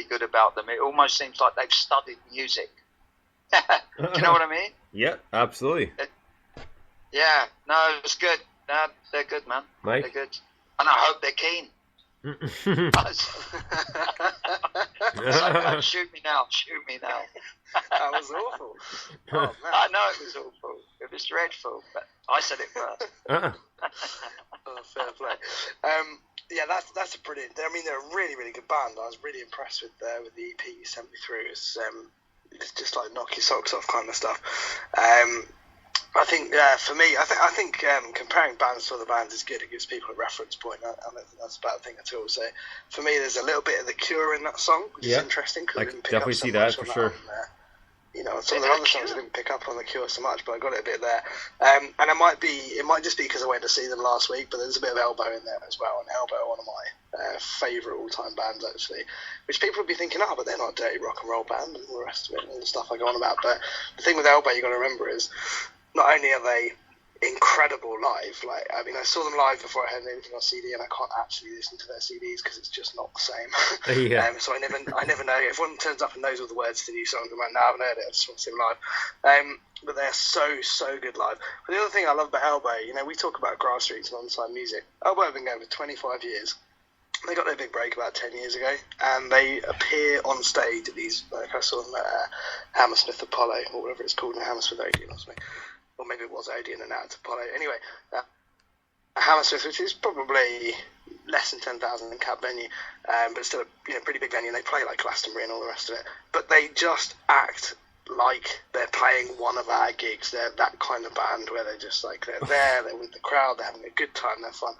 good about them. It almost seems like they've studied music. Do you know what I mean? Yeah, absolutely. It's good. They're good, man. Mike? They're good. And I hope they're keen. So, shoot me now. That was awful. Oh, man. I know it was awful. It was dreadful, but I said it first. Oh, fair play. That's a brilliant. I mean, they're a really, really good band. I was really impressed with the EP you sent me through. It's just like knock your socks off kind of stuff. I think for me, I think comparing bands to other bands is good. It gives people a reference point. I don't think that's a bad thing at all. So for me, there's a little bit of The Cure in that song, which is interesting because I didn't pick definitely up so see that much for on sure. Some of the other songs I didn't pick up on The Cure so much, but I got it a bit there. And it might just be because I went to see them last week, but there's a bit of Elbow in there as well. And Elbow are one of my favourite all-time bands, actually, which people would be thinking, but they're not a dirty rock and roll band and all the rest of it and all the stuff I go on about. But the thing with Elbow you got to remember is not only are they incredible live, I saw them live before I heard anything on CD, and I can't actually listen to their CDs because it's just not the same. So I never know. If one turns up and knows all the words to new songs, I'm like, no, I haven't heard it, I just want to see them live. But they're so good live. But the other thing I love about Elbow, we talk about grassroots and on-time music. Elbow have been going for 25 years. They got their big break about 10 years ago, and they appear on stage at these, I saw them at Hammersmith Apollo, or whatever it's called, in Hammersmith Odeon or something. Or maybe it was Odeon and now it's Apollo. Anyway, Hammersmith, which is probably less than 10,000 in cap venue, but it's still a pretty big venue, and they play like Glastonbury and all the rest of it. But they just act like they're playing one of our gigs. They're that kind of band where they're just like, they're there, they're with the crowd, they're having a good time, they're fun.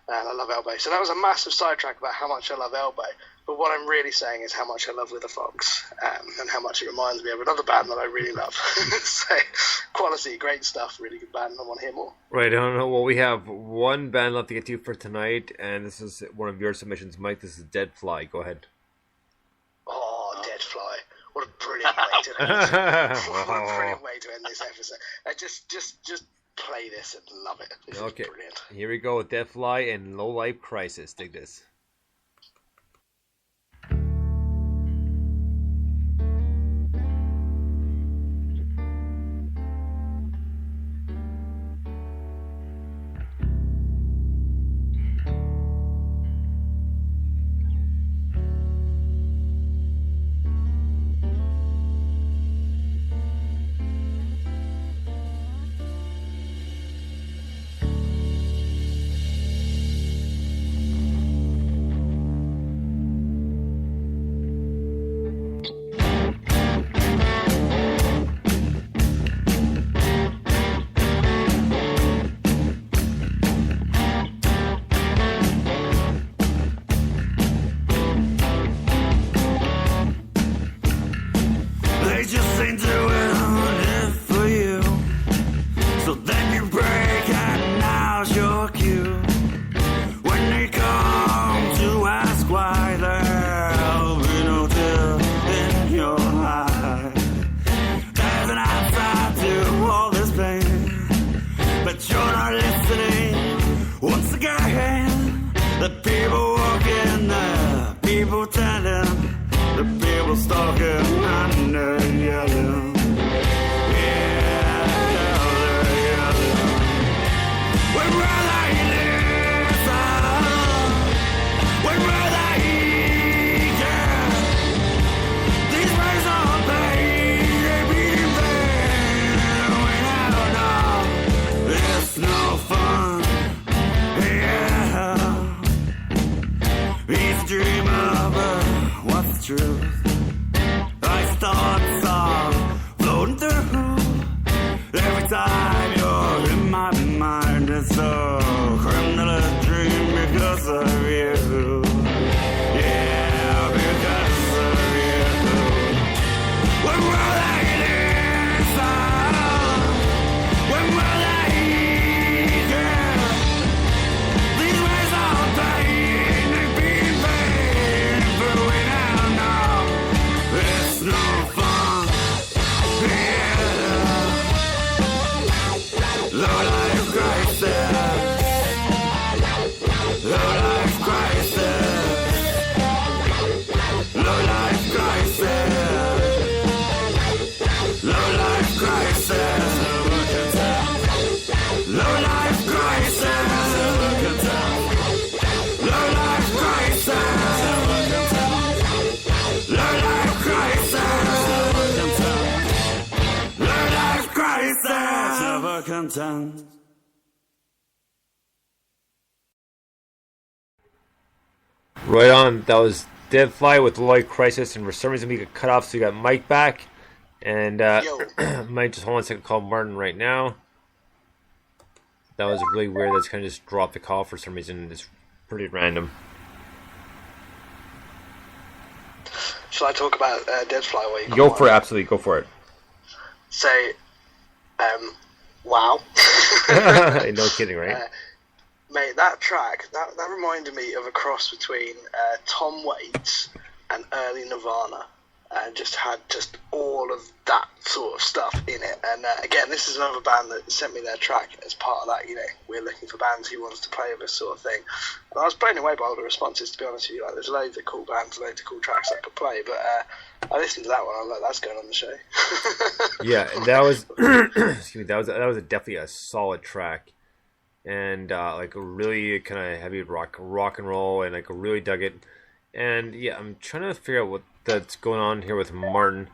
And I love Elbow. So that was a massive sidetrack about how much I love Elbow. But what I'm really saying is how much I love With the Fox, and how much it reminds me of another band that I really love. So, quality, great stuff, really good band. I want to hear more. Right, I don't know. Well, we have one band left to get to for tonight, and this is one of your submissions, Mike. This is Dead Fly. Go ahead. Oh, Dead Fly. What a brilliant way to end What a brilliant way to end this episode. Just play this and love it. This is brilliant. Here we go with Dead Fly and Low Life Crisis. Dig this. Right on. That was Dead Fly with Lloyd Crisis, and for some reason we got cut off, so we got Mike back. And Mike, just hold on a second, call Martin right now. That was really weird. That's kind of just dropped the call for some reason. It's pretty random. Shall I talk about Dead Fly? While you go for it, absolutely. Go for it. So, wow. No kidding, right? Mate, that track, that reminded me of a cross between Tom Waits and early Nirvana. And just had just all of that sort of stuff in it. And again, this is another band that sent me their track as part of that, we're looking for bands who wants to play with this sort of thing. And I was blown away by all the responses, to be honest with you. Like, there's loads of cool bands, loads of cool tracks I could play, but I listened to that one, I was like, that's going on the show. Yeah, that was excuse me, that was definitely a solid track. And like a really kind of heavy rock and roll, and like I really dug it. And yeah, I'm trying to figure out what that's going on here with Martin.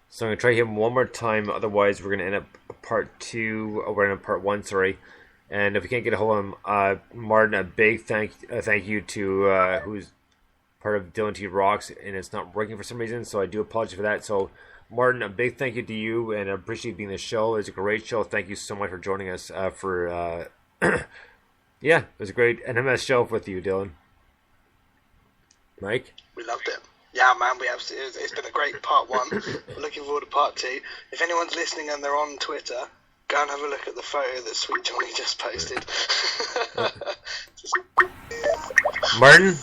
So I'm going to try him one more time. Otherwise, we're going to end up part 2. We're in part 1, sorry. And if we can't get a hold of him, Martin, a big thank you to who's part of Dylan T Rocks, and it's not working for some reason. So I do apologize for that. So Martin, a big thank you to you, and I appreciate you being on the show. It was a great show. Thank you so much for joining us yeah, it was a great NMS show with you, Dylan. Mike? We loved it. Yeah, man, it's been a great part 1. We're looking forward to part 2. If anyone's listening and they're on Twitter, go and have a look at the photo that Sweet Johnny just posted. Martin?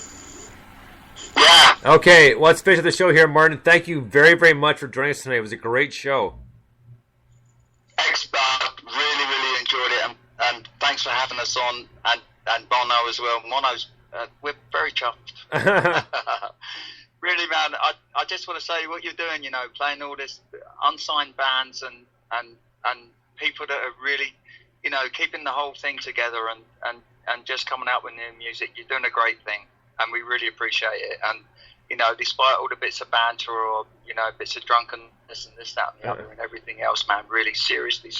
Yeah. Okay, well, let's finish the show here, Martin. Thank you very, very much for joining us tonight. It was a great show. Really, really enjoyed it, and thanks for having us on, and Bono as well. Mono's, we're very chuffed. Really, man, I just want to say what you're doing, playing all this unsigned bands and people that are really, keeping the whole thing together and just coming out with new music. You're doing a great thing, and we really appreciate it. And, despite all the bits of banter or, bits of drunkenness and this, that, and the other and everything else, man, really seriously,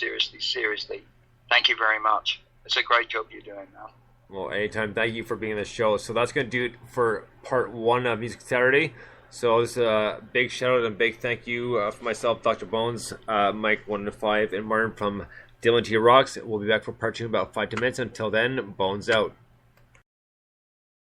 thank you very much. It's a great job you're doing, man. Well, anytime. Thank you for being on the show. So that's going to do it for part 1 of Music Saturday. So it's a big shout out and big thank you for myself, Dr. Bones, Mike 1inFive, and Martin from Dylan T Rocks. We'll be back for part 2 in about 5 to 10 minutes. Until then, Bones out.